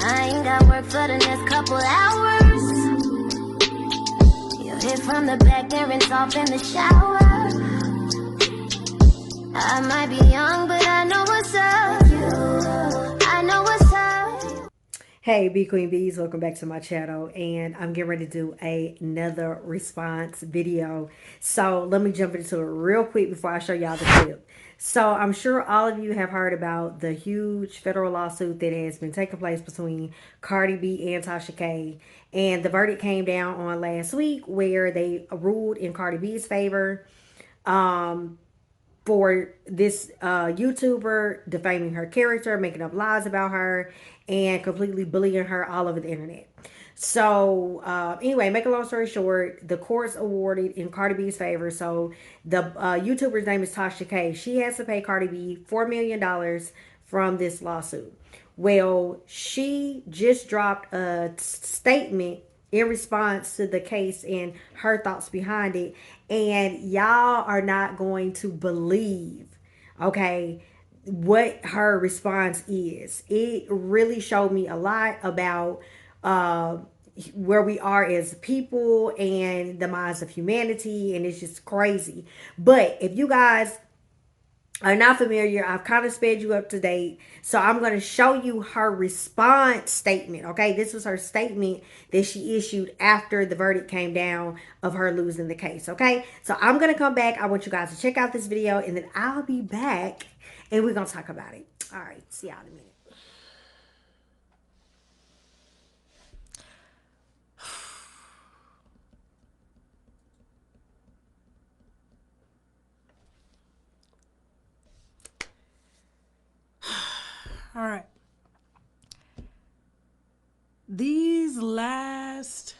I ain't got work for the next couple hours. You hit from the back, then rinse off in the shower. I might be young, but I know what's up. I know what's up. Hey, B Queen Bees, welcome back to my channel, and I'm getting ready to do another response video. So let me jump into it real quick before I show y'all the clip. So I'm sure all of you have heard about the huge federal lawsuit that has been taking place between Cardi B and Tasha K. And the verdict came down on last week where they ruled in Cardi B's favor. For this YouTuber defaming her character, making up lies about her, and completely bullying her all over the internet. So anyway, make a long story short, the courts awarded in Cardi B's favor. So the YouTuber's name is Tasha K. She has to pay Cardi B $4 million from this lawsuit. Well, she just dropped a statement in response to the case and her thoughts behind it. And y'all are not going to believe, okay, what her response is. It really showed me a lot about where we are as people and the minds of humanity, and it's just crazy. But if you guys are not familiar, I've kind of sped you up to date. So I'm going to show you her response statement. Okay, this was her statement that she issued after the verdict came down of her losing the case. Okay, so I'm going to come back. I want you guys to check out this video, and then I'll be back and we're going to talk about it. All right, see y'all in a minute. All right. These last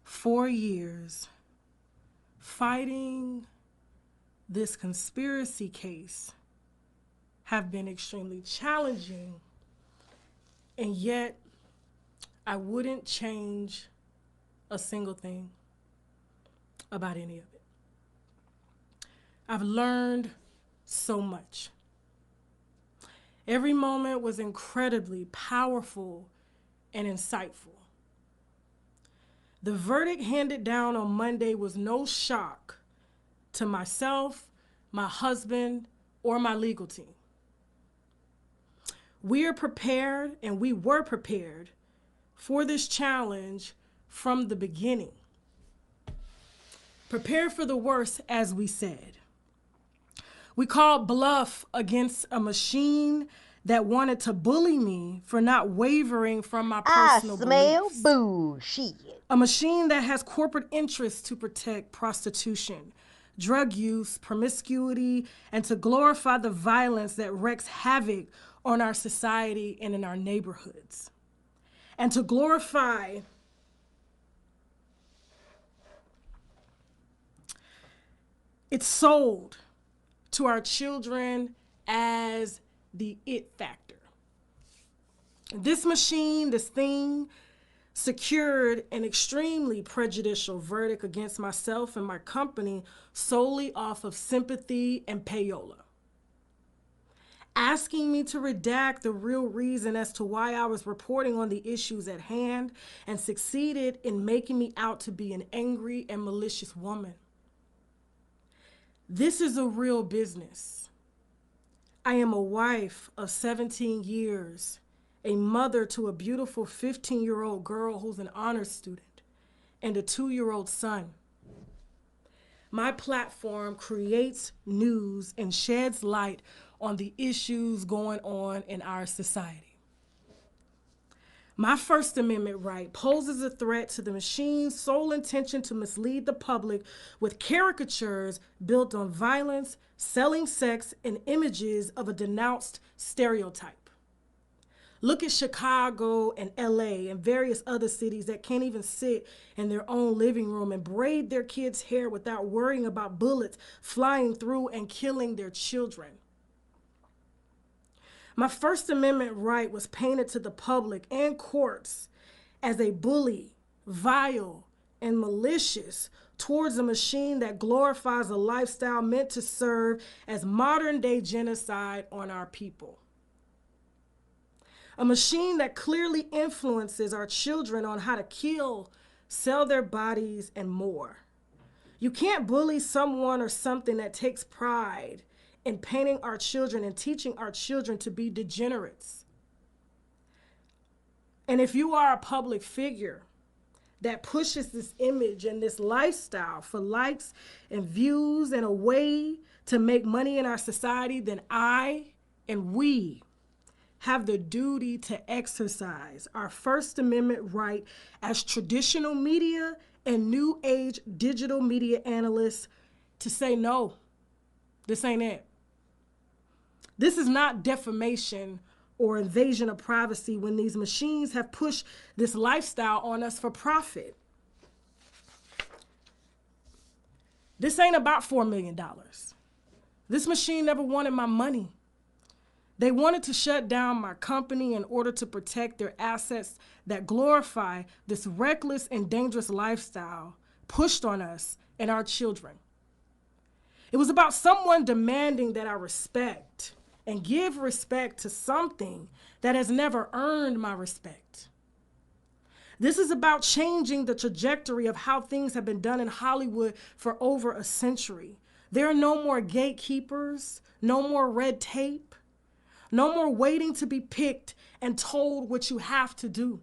4 years fighting this conspiracy case have been extremely challenging, and yet I wouldn't change a single thing about any of it. I've learned so much. Every moment was incredibly powerful and insightful. The verdict handed down on Monday was no shock to myself, my husband, or my legal team. We are prepared, and we were prepared for this challenge from the beginning. Prepared for the worst, as we said. We called bluff against a machine that wanted to bully me for not wavering from my personal beliefs. I smell bullshit. A machine that has corporate interests to protect prostitution, drug use, promiscuity, and to glorify the violence that wreaks havoc on our society and in our neighborhoods. And to glorify it's sold to our children as the it factor. This machine, this thing, secured an extremely prejudicial verdict against myself and my company solely off of sympathy and payola. Asking me to redact the real reason as to why I was reporting on the issues at hand, and succeeded in making me out to be an angry and malicious woman. This is a real business. I am a wife of 17 years, a mother to a beautiful 15-year-old girl who's an honors student, and a 2-year-old son. My platform creates news and sheds light on the issues going on in our society. My First Amendment right poses a threat to the machine's sole intention to mislead the public with caricatures built on violence, selling sex, and images of a denounced stereotype. Look at Chicago and LA and various other cities that can't even sit in their own living room and braid their kids' hair without worrying about bullets flying through and killing their children. My First Amendment right was painted to the public and courts as a bully, vile, and malicious towards a machine that glorifies a lifestyle meant to serve as modern-day genocide on our people. A machine that clearly influences our children on how to kill, sell their bodies, and more. You can't bully someone or something that takes pride in painting our children and teaching our children to be degenerates. And if you are a public figure that pushes this image and this lifestyle for likes and views and a way to make money in our society, then I and we have the duty to exercise our First Amendment right as traditional media and new age digital media analysts to say, no, this ain't it. This is not defamation or invasion of privacy when these machines have pushed this lifestyle on us for profit. This ain't about $4 million. This machine never wanted my money. They wanted to shut down my company in order to protect their assets that glorify this reckless and dangerous lifestyle pushed on us and our children. It was about someone demanding that I respect and give respect to something that has never earned my respect. This is about changing the trajectory of how things have been done in Hollywood for over a century. There are no more gatekeepers, no more red tape, no more waiting to be picked and told what you have to do.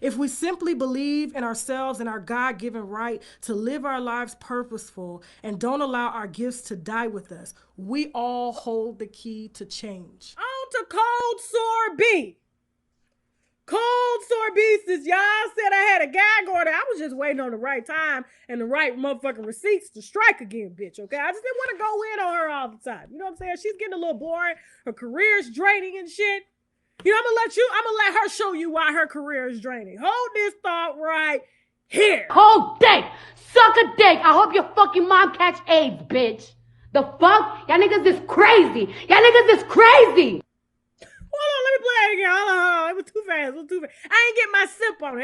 If we simply believe in ourselves and our God-given right to live our lives purposeful and don't allow our gifts to die with us, we all hold the key to change. On to Cold Sore B. Cold Sore B, since y'all said I had a gag order, I was just waiting on the right time and the right motherfucking receipts to strike again, bitch, okay? I just didn't want to go in on her all the time. You know what I'm saying? She's getting a little boring. Her career's draining and shit. You know, I'm gonna let her show you why her career is draining. Hold this thought right here. Whole dick! Suck a dick! I hope your fucking mom catch AIDS, bitch! The fuck? Y'all niggas is crazy! Y'all niggas is crazy! Hold on, let me play it again. Hold on. It was too fast. I ain't get my sip on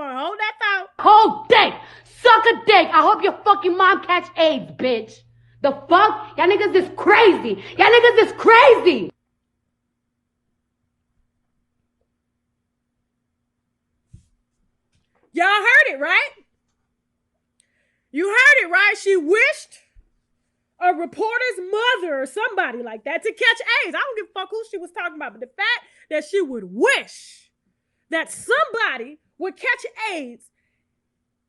it. Hold that thought. Whole dick! Suck a dick! I hope your fucking mom catch AIDS, bitch! The fuck? Y'all niggas is crazy! Y'all niggas is crazy! Y'all heard it, right? You heard it, right? She wished a reporter's mother or somebody like that to catch AIDS. I don't give a fuck who she was talking about, but the fact that she would wish that somebody would catch AIDS, is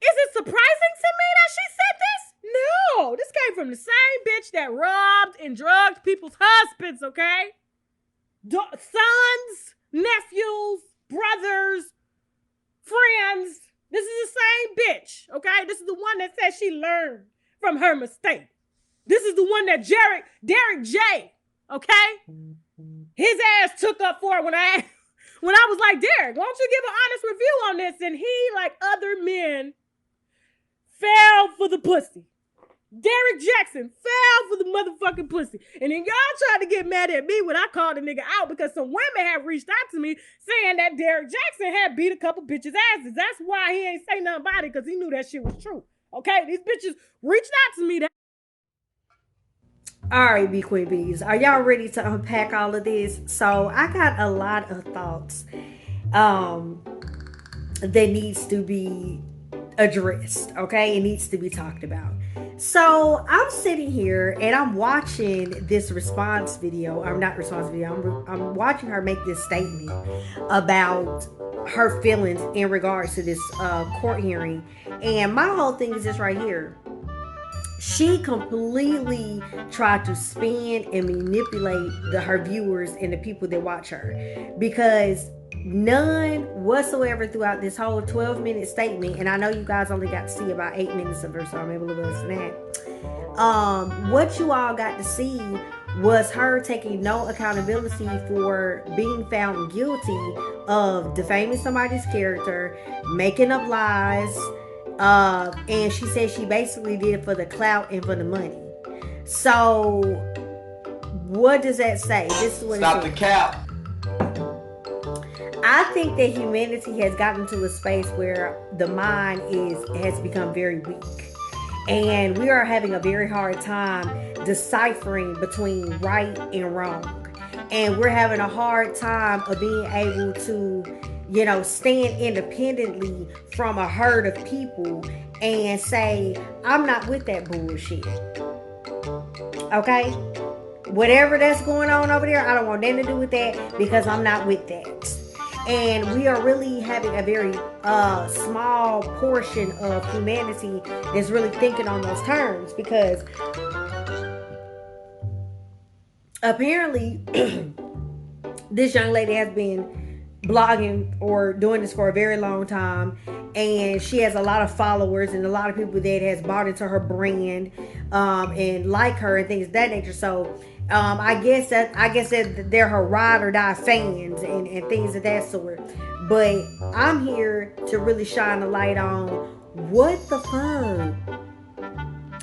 it surprising to me that she said this? No, this came from the same bitch that robbed and drugged people's husbands, okay? Sons, nephews, brothers, friends. This is the same bitch, okay? This is the one that said she learned from her mistake. This is the one that Derek J, okay? His ass took up for it when I was like, Derek, why don't you give an honest review on this? And he, like other men, fell for the pussy. Derek Jackson fell for the motherfucking pussy. And then y'all tried to get mad at me when I called the nigga out because some women have reached out to me saying that Derek Jackson had beat a couple bitches' asses. That's why he ain't say nothing about it, because he knew that shit was true. Okay? These bitches reached out to me. All right, B Queen Bees, are y'all ready to unpack all of this? So I got a lot of thoughts that needs to be addressed, okay? It needs to be talked about. So I'm sitting here and I'm watching this response video. I'm not response video. I'm watching her make this statement about her feelings in regards to this court hearing. And my whole thing is this right here. She completely tried to spin and manipulate her viewers and the people that watch her, because none whatsoever throughout this whole 12-minute statement, and I know you guys only got to see about 8 minutes of her, so maybe a little less than that. What you all got to see was her taking no accountability for being found guilty of defaming somebody's character, making up lies, and she said she basically did it for the clout and for the money. So what does that say? This is what Stop the cap. I think that humanity has gotten to a space where the mind has become very weak, and we are having a very hard time deciphering between right and wrong. and we're having a hard time of being able to, stand independently from a herd of people and say, I'm not with that bullshit. Okay? Whatever that's going on over there, I don't want nothing to do with that because I'm not with that. And we are really having a very small portion of humanity that's really thinking on those terms, because apparently this young lady has been blogging or doing this for a very long time, and she has a lot of followers and a lot of people that has bought into her brand and like her and things of that nature. So I guess that they're her ride or die fans and things of that sort. But I'm here to really shine a light on what the fuck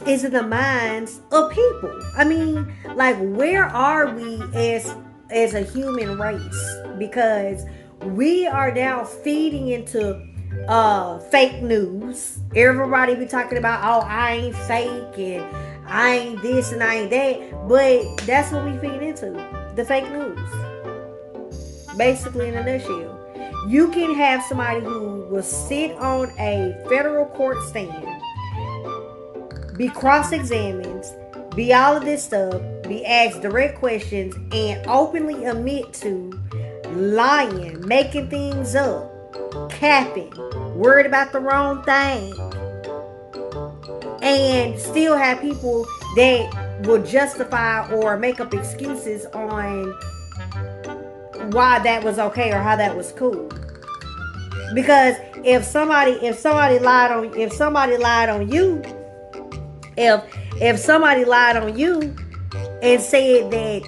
is in the minds of people. I mean, like, where are we as a human race? Because we are now feeding into fake news. Everybody be talking about, oh, I ain't fake and I ain't this and I ain't that. But that's what we feed into, the fake news. Basically, in a nutshell. You can have somebody who will sit on a federal court stand, be cross-examined, be all of this stuff, be asked direct questions, and openly admit to lying, making things up, capping, worried about the wrong thing, and still have people that will justify or make up excuses on why that was okay or how that was cool. Because if somebody lied on you, if somebody lied on you and said that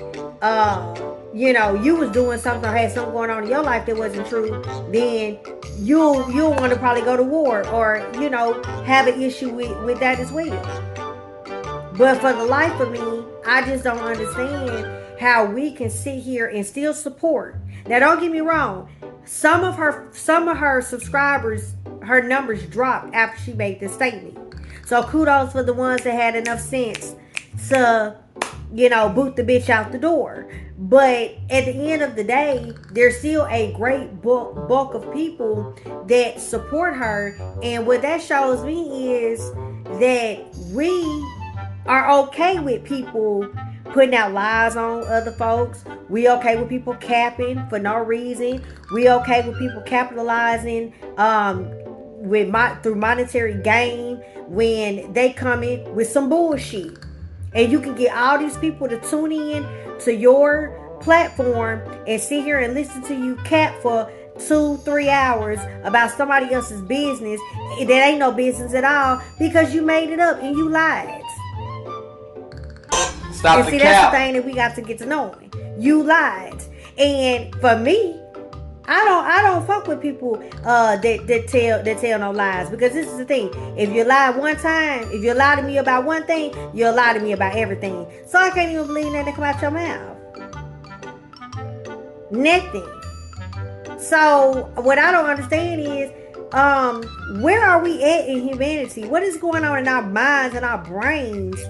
you was doing something or had something going on in your life that wasn't true, then you'll want to probably go to war or have an issue with that as well. But for the life of me, I just don't understand how we can sit here and still support. Now, don't get me wrong. Some of her subscribers, her numbers dropped after she made this statement. So kudos for the ones that had enough sense to, boot the bitch out the door. But at the end of the day, there's still a great bulk of people that support her. And what that shows me is that we are okay with people putting out lies on other folks. We okay with people capping for no reason. We okay with people capitalizing through monetary gain when they come in with some bullshit. And you can get all these people to tune in to your platform and sit here and listen to you cap for 2-3 hours about somebody else's business that ain't no business at all because you made it up and you lied. Stop and the see, cap. that's the thing that we got to get to knowing. You lied. And for me, I don't fuck with people that tell no lies, because this is the thing. If you lie one time, if you lie to me about one thing, you'll lie to me about everything. So I can't even believe nothing that come out your mouth. Nothing. So what I don't understand is where are we at in humanity? What is going on in our minds and our brains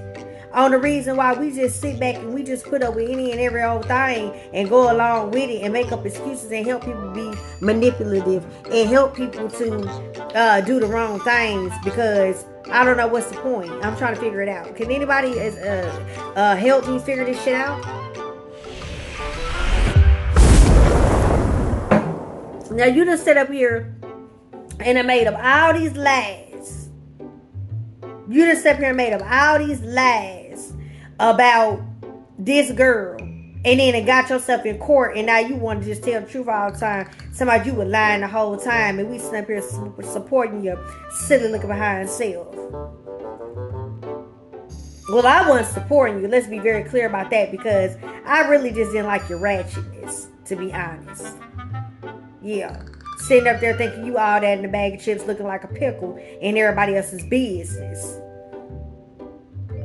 on the reason why we just sit back and we just put up with any and every old thing and go along with it and make up excuses and help people be manipulative and help people to do the wrong things, because I don't know what's the point. I'm trying to figure it out. Can anybody help me figure this shit out? Now you just sit up here and I made up all these lies. You just sit up here and made up all these lies about this girl, and then it got yourself in court, and now you want to just tell the truth all the time. Somebody you were lying the whole time, and we sit up here supporting your silly looking behind self. Well, I wasn't supporting you. Let's be very clear about that, because I really just didn't like your ratchetness, to be honest. Yeah. Sitting up there thinking you all that in a bag of chips looking like a pickle in everybody else's business.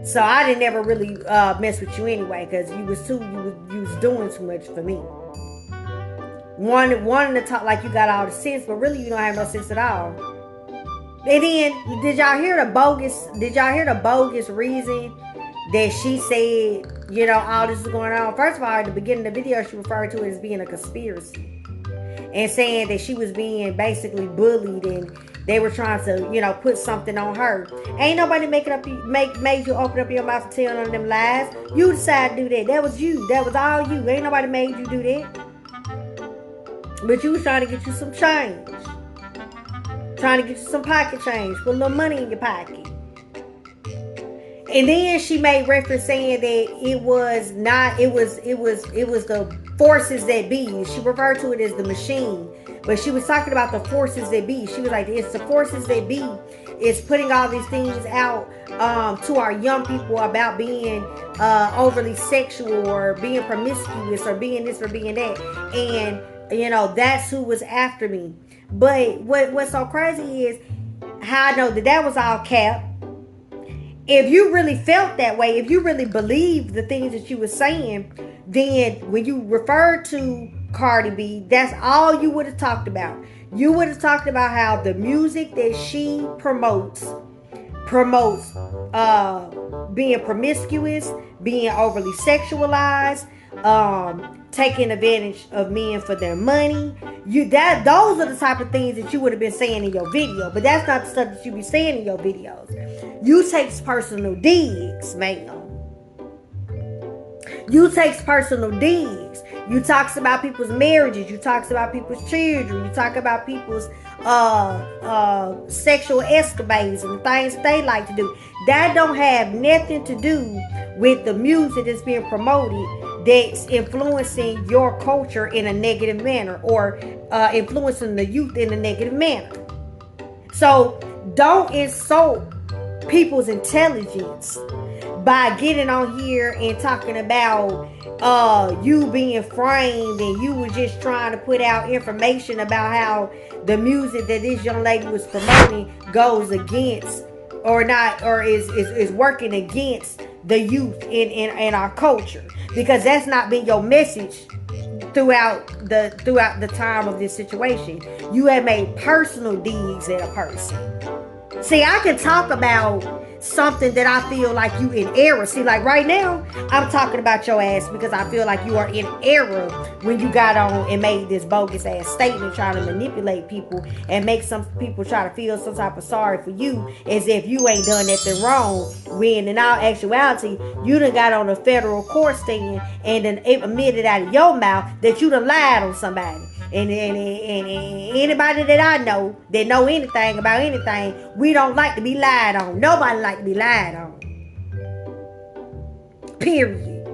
So I didn't ever really mess with you anyway, because you was doing too much for me. Wanting to talk like you got all the sense, but really you don't have no sense at all. And then did y'all hear the bogus reason that she said all this is going on. First of all, at the beginning of the video, she referred to it as being a conspiracy and saying that she was being basically bullied and they were trying to, put something on her. Ain't nobody made you open up your mouth and tell none of them lies. You decided to do that. That was you. That was all you. Ain't nobody made you do that. But you was trying to get you some change. Trying to get you some pocket change. Put a little money in your pocket. And then she made reference saying that it was the forces that be. She referred to it as the machine. But she was talking about the forces that be. She was like, it's the forces that be. It's putting all these things out to our young people about being overly sexual or being promiscuous or being this or being that. And, that's who was after me. But what's so crazy is how I know that was all cap. If you really felt that way, if you really believed the things that you were saying, then when you referred to Cardi B, that's all you would have talked about. You would have talked about how the music that she promotes being promiscuous, being overly sexualized, taking advantage of men for their money. Those are the type of things that you would have been saying in your video. But that's not the stuff that you be saying in your videos. You takes personal digs, ma'am. You takes personal digs. You talks about people's marriages. You talks about people's children. You talk about people's sexual escapades and things they like to do. That don't have nothing to do with the music that's being promoted that's influencing your culture in a negative manner or influencing the youth in a negative manner. So don't insult people's intelligence by getting on here and talking about you being framed and you were just trying to put out information about how the music that this young lady was promoting goes against or not, or is working against the youth in our culture, because that's not been your message throughout the time of this situation. You have made personal digs at a person. See, I can talk about something that I feel like you in error. See, like right now, I'm talking about your ass because I feel like you are in error when you got on and made this bogus ass statement trying to manipulate people and make some people try to feel some type of sorry for you as if you ain't done nothing wrong, when in all actuality, you done got on a federal court stand and then admitted out of your mouth that you done lied on somebody. And anybody that I know that know anything about anything, we don't like to be lied on. Nobody like to be lied on. Period.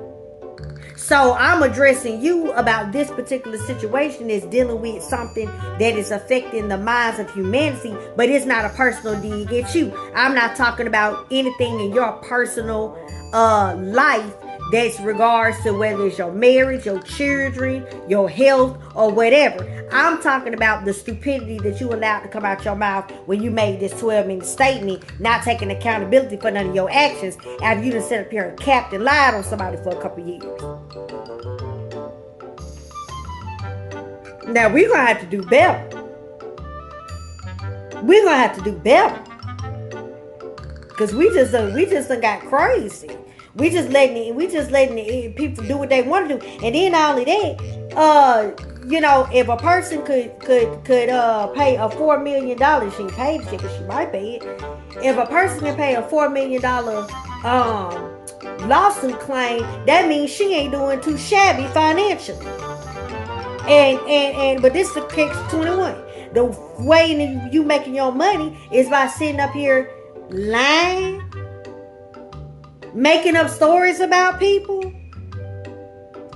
So I'm addressing you about this particular situation that's dealing with something that is affecting the minds of humanity, but it's not a personal dig at you. I'm not talking about anything in your personal life that's regards to whether it's your marriage, your children, your health, or whatever. I'm talking about the stupidity that you allowed to come out your mouth when you made this 12-minute statement, not taking accountability for none of your actions after you done sit up here and capped and lied on somebody for a couple years. Now, we're going to have to do better. We're going to have to do better. Because we just done got crazy. We just letting people do what they want to do. And then not only that, if a person could pay a $4 million, she ain't paid it, but she might pay it. If a person can pay a $4 million lawsuit claim, that means she ain't doing too shabby financially. But this is the catch-21. The way you making your money is by sitting up here lying, making up stories about people,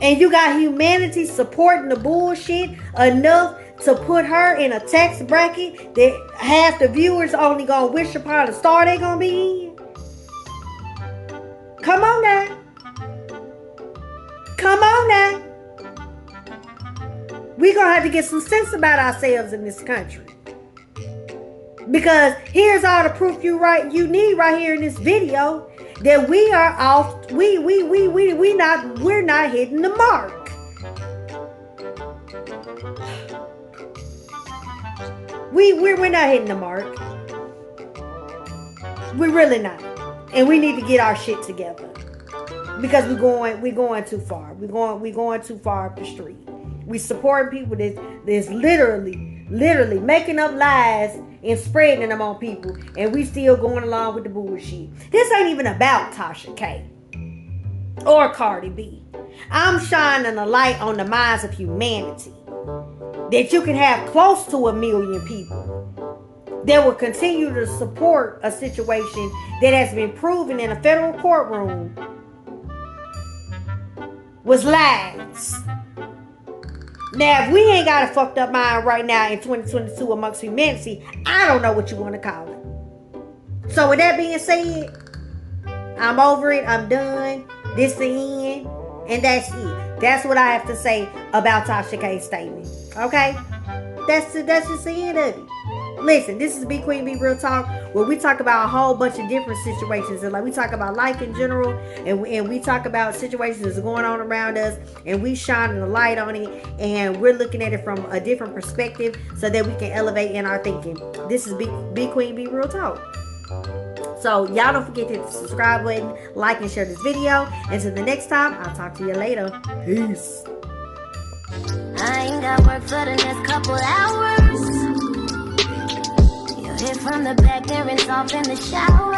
and you got humanity supporting the bullshit enough to put her in a tax bracket that half the viewers only gonna wish upon the star they gonna be in. Come on now. We gonna have to get some sense about ourselves in this country, because here's all the proof you need right here in this video that we are off. We're not hitting the mark. We're not hitting the mark. We're really not. And we need to get our shit together. because we going too far. We going too far up the street. We supporting people that's literally making up lies and spreading them on people, and we still going along with the bullshit. This ain't even about Tasha K or Cardi B. I'm shining a light on the minds of humanity, that you can have close to 1 million people that will continue to support a situation that has been proven in a federal courtroom was lies. Now, if we ain't got a fucked up mind right now in 2022 amongst humanity, I don't know what you want to call it. So with that being said, I'm over it. I'm done. This the end. And that's it. That's what I have to say about Tasha K's statement. Okay? That's just the end of it. Listen, this is Be Queen Be Real Talk, where we talk about a whole bunch of different situations. And like we talk about life in general, and we talk about situations that's going on around us, and we shining a light on it, and we're looking at it from a different perspective so that we can elevate in our thinking. This is Be Queen Be Real Talk. So y'all don't forget to hit the subscribe button, like and share this video. Until the next time, I'll talk to you later. Peace. I ain't got work for the next couple hours. You hit from the back there and off in the shower.